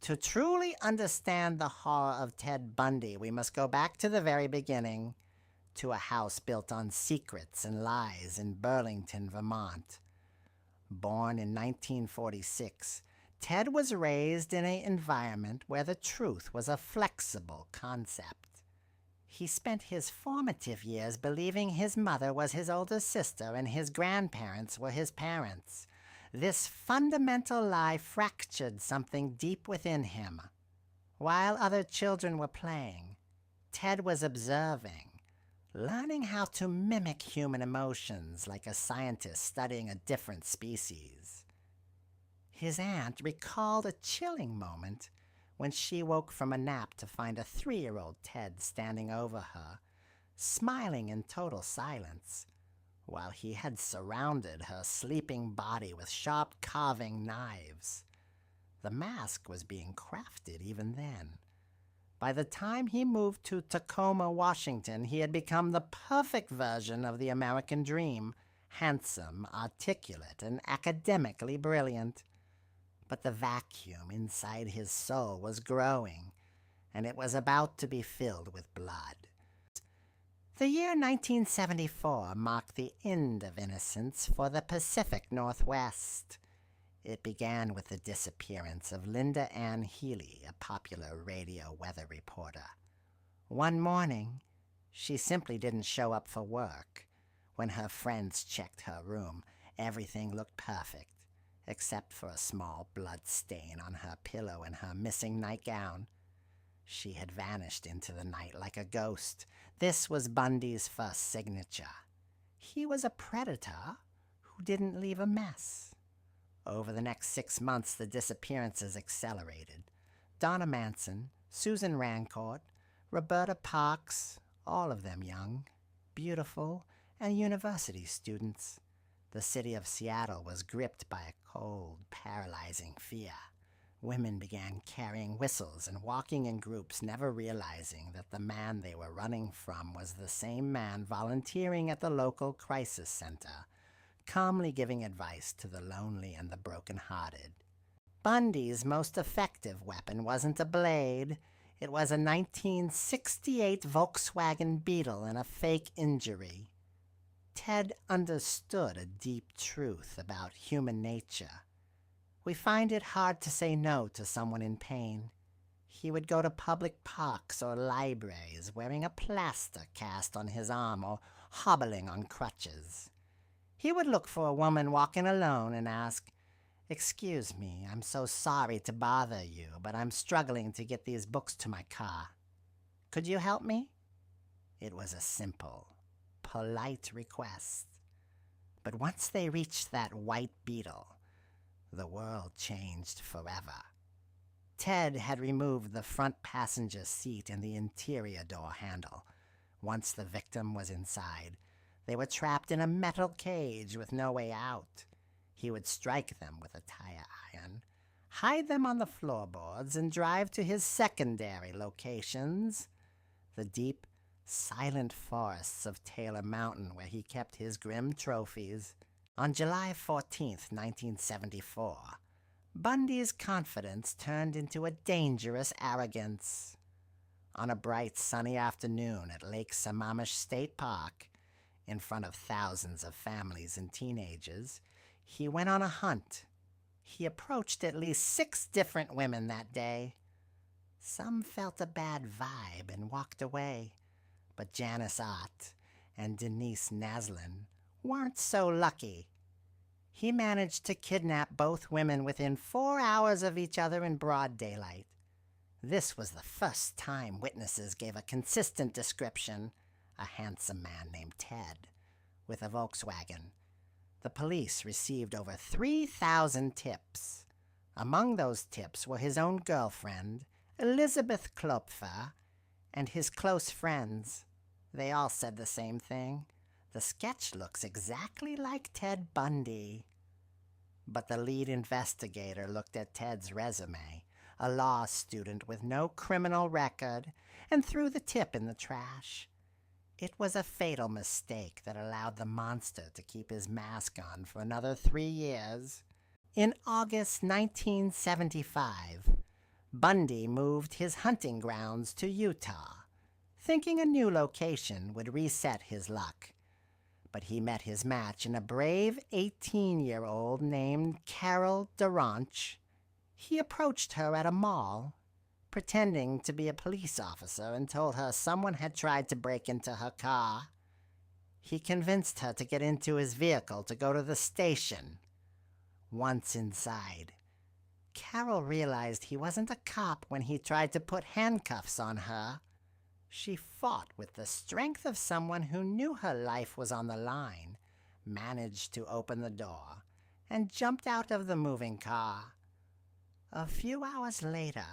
To truly understand the horror of Ted Bundy, we must go back to the very beginning, to a house built on secrets and lies in Burlington, Vermont. Born in 1946, Ted was raised in an environment where the truth was a flexible concept. He spent his formative years believing his mother was his older sister and his grandparents were his parents. This fundamental lie fractured something deep within him. While other children were playing, Ted was observing, learning how to mimic human emotions like a scientist studying a different species. His aunt recalled a chilling moment when she woke from a nap to find a 3-year-old Ted standing over her, smiling in total silence, while he had surrounded her sleeping body with sharp carving knives. The mask was being crafted even then. By the time he moved to Tacoma, Washington, he had become the perfect version of the American dream, handsome, articulate, and academically brilliant. But the vacuum inside his soul was growing, and it was about to be filled with blood. The year 1974 marked the end of innocence for the Pacific Northwest. It began with the disappearance of Linda Ann Healy, a popular radio weather reporter. One morning, she simply didn't show up for work. When her friends checked her room, everything looked perfect, except for a small blood stain on her pillow and her missing nightgown. She had vanished into the night like a ghost. This was Bundy's first signature. He was a predator who didn't leave a mess. Over the next 6 months, the disappearances accelerated. Donna Manson, Susan Rancourt, Roberta Parks, all of them young, beautiful, and university students. The city of Seattle was gripped by a cold, paralyzing fear. Women began carrying whistles and walking in groups, never realizing that the man they were running from was the same man volunteering at the local crisis center, calmly giving advice to the lonely and the broken-hearted. Bundy's most effective weapon wasn't a blade. It was a 1968 Volkswagen Beetle and a fake injury. Ted understood a deep truth about human nature. We find it hard to say no to someone in pain. He would go to public parks or libraries wearing a plaster cast on his arm or hobbling on crutches. He would look for a woman walking alone and ask, "Excuse me, I'm so sorry to bother you, but I'm struggling to get these books to my car. Could you help me?" It was a simple, polite request. But once they reached that white Beetle, the world changed forever. Ted had removed the front passenger seat and the interior door handle. Once the victim was inside, they were trapped in a metal cage with no way out. He would strike them with a tire iron, hide them on the floorboards, and drive to his secondary locations, the deep, silent forests of Taylor Mountain, where he kept his grim trophies. On July 14th, 1974, Bundy's confidence turned into a dangerous arrogance. On a bright, sunny afternoon at Lake Sammamish State Park, in front of thousands of families and teenagers, he went on a hunt. He approached at least 6 different women that day. Some felt a bad vibe and walked away, but Janice Ott and Denise Naslin weren't so lucky. He managed to kidnap both women within 4 hours of each other in broad daylight. This was the first time witnesses gave a consistent description: a handsome man named Ted, with a Volkswagen. The police received over 3,000 tips. Among those tips were his own girlfriend, Elizabeth Klopfer, and his close friends. They all said the same thing: the sketch looks exactly like Ted Bundy. But the lead investigator looked at Ted's resume, a law student with no criminal record, and threw the tip in the trash. It was a fatal mistake that allowed the monster to keep his mask on for another 3 years. In August 1975, Bundy moved his hunting grounds to Utah, thinking a new location would reset his luck. But he met his match in a brave 18-year-old named Carol Durant. He approached her at a mall, pretending to be a police officer, and told her someone had tried to break into her car. He convinced her to get into his vehicle to go to the station. Once inside, Carol realized he wasn't a cop when he tried to put handcuffs on her. She fought with the strength of someone who knew her life was on the line, managed to open the door, and jumped out of the moving car. A few hours later,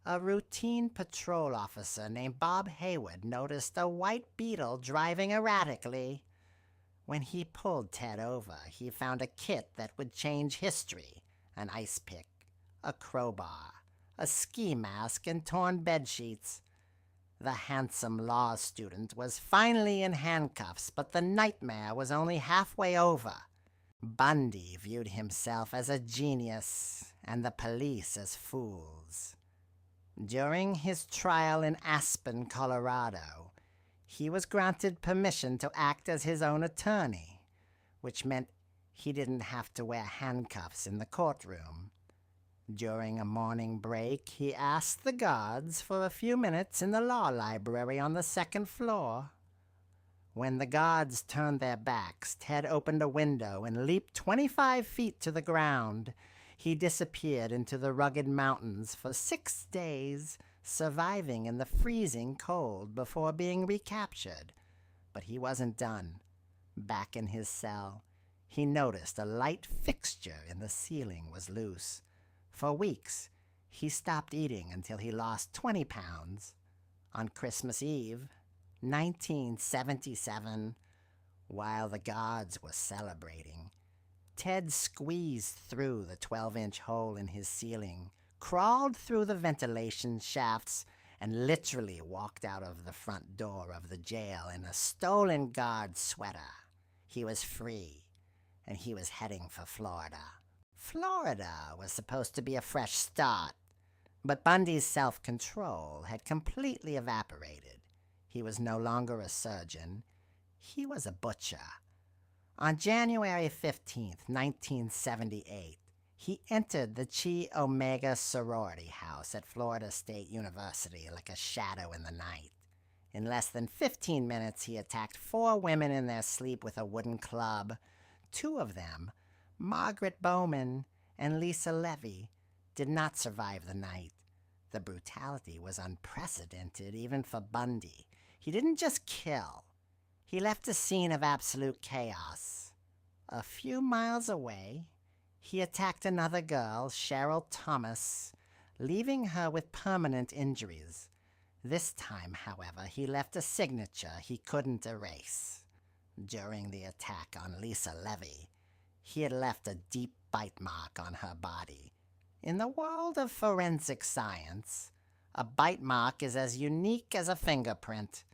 a routine patrol officer named Bob Haywood noticed a white Beetle driving erratically. When he pulled Ted over, he found a kit that would change history: an ice pick, a crowbar, a ski mask, and torn bedsheets. The handsome law student was finally in handcuffs, but the nightmare was only halfway over. Bundy viewed himself as a genius and the police as fools. During his trial in Aspen, Colorado, he was granted permission to act as his own attorney, which meant he didn't have to wear handcuffs in the courtroom. During a morning break, he asked the guards for a few minutes in the law library on the second floor. When the guards turned their backs, Ted opened a window and leaped 25 feet to the ground. He disappeared into the rugged mountains for 6 days, surviving in the freezing cold before being recaptured. But he wasn't done. Back in his cell, he noticed a light fixture in the ceiling was loose. For weeks, he stopped eating until he lost 20 pounds. On Christmas Eve, 1977, while the guards were celebrating, Ted squeezed through the 12-inch hole in his ceiling, crawled through the ventilation shafts, and literally walked out of the front door of the jail in a stolen guard sweater. He was free, and he was heading for Florida. Florida was supposed to be a fresh start, but Bundy's self-control had completely evaporated. He was no longer a surgeon. He was a butcher. On January 15th, 1978, he entered the Chi Omega sorority house at Florida State University like a shadow in the night. In less than 15 minutes, he attacked 4 women in their sleep with a wooden club. 2 of them, Margaret Bowman and Lisa Levy, did not survive the night. The brutality was unprecedented even for Bundy. He didn't just kill. He left a scene of absolute chaos. A few miles away, he attacked another girl, Cheryl Thomas, leaving her with permanent injuries. This time, however, he left a signature he couldn't erase. During the attack on Lisa Levy, he had left a deep bite mark on her body. In the world of forensic science, a bite mark is as unique as a fingerprint.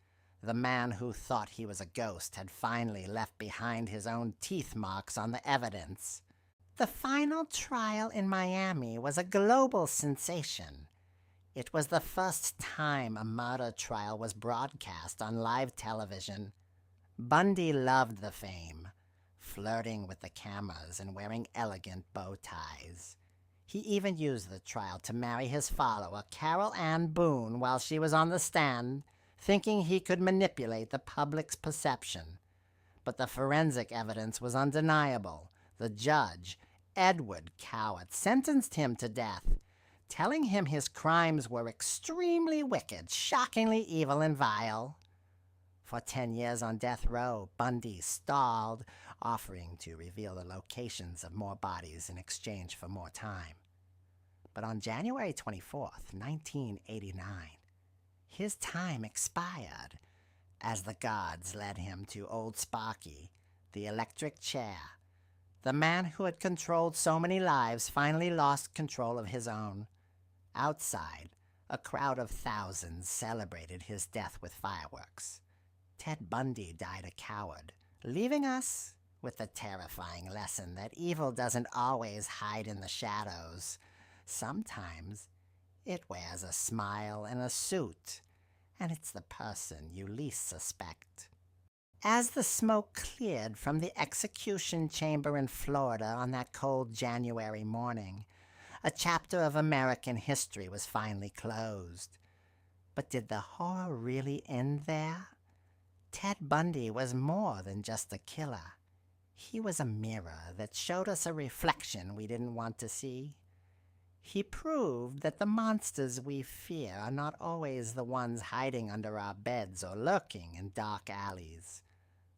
The man who thought he was a ghost had finally left behind his own teeth marks on the evidence. The final trial in Miami was a global sensation. It was the first time a murder trial was broadcast on live television. Bundy loved the fame, flirting with the cameras and wearing elegant bow ties. He even used the trial to marry his follower, Carol Ann Boone, while she was on the stand, thinking he could manipulate the public's perception. But the forensic evidence was undeniable. The judge, Edward Cowart, sentenced him to death, telling him his crimes were extremely wicked, shockingly evil, and vile. For 10 years on death row, Bundy stalled, offering to reveal the locations of more bodies in exchange for more time. But on January 24th, 1989, his time expired as the guards led him to Old Sparky, the electric chair. The man who had controlled so many lives finally lost control of his own. Outside, a crowd of thousands celebrated his death with fireworks. Ted Bundy died a coward, leaving us with the terrifying lesson that evil doesn't always hide in the shadows. Sometimes It wears a smile and a suit, and it's the person you least suspect. As the smoke cleared from the execution chamber in Florida on that cold January morning, a chapter of American history was finally closed. But did the horror really end there? Ted Bundy was more than just a killer. He was a mirror that showed us a reflection we didn't want to see. He proved that the monsters we fear are not always the ones hiding under our beds or lurking in dark alleys.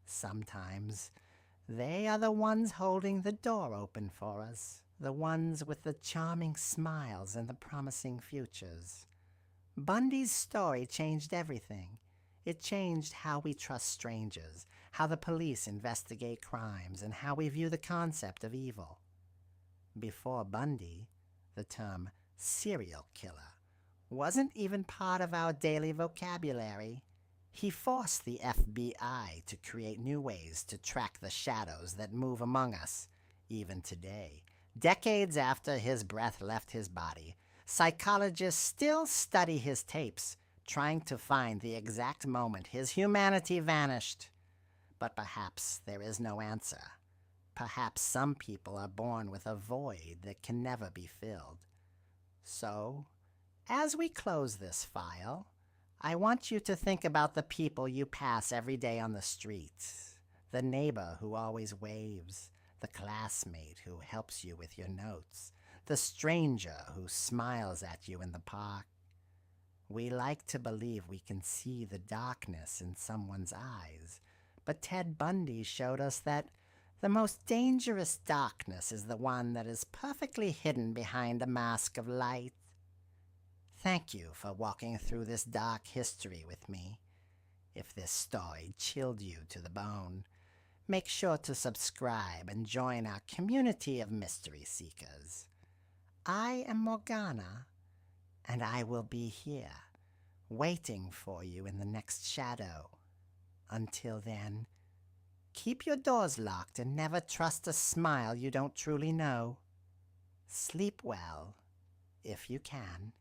Sometimes they are the ones holding the door open for us, the ones with the charming smiles and the promising futures. Bundy's story changed everything. It changed how we trust strangers, how the police investigate crimes, and how we view the concept of evil. Before Bundy, the term serial killer wasn't even part of our daily vocabulary. He forced the FBI to create new ways to track the shadows that move among us, even today. Decades after his breath left his body, psychologists still study his tapes, trying to find the exact moment his humanity vanished. But perhaps there is no answer. Perhaps some people are born with a void that can never be filled. So, as we close this file, I want you to think about the people you pass every day on the street. The neighbor who always waves, the classmate who helps you with your notes, the stranger who smiles at you in the park. We like to believe we can see the darkness in someone's eyes, but Ted Bundy showed us that the most dangerous darkness is the one that is perfectly hidden behind a mask of light. Thank you for walking through this dark history with me. If this story chilled you to the bone, make sure to subscribe and join our community of mystery seekers. I am Morgana, and I will be here, waiting for you in the next shadow. Until then, keep your doors locked and never trust a smile you don't truly know. Sleep well, if you can.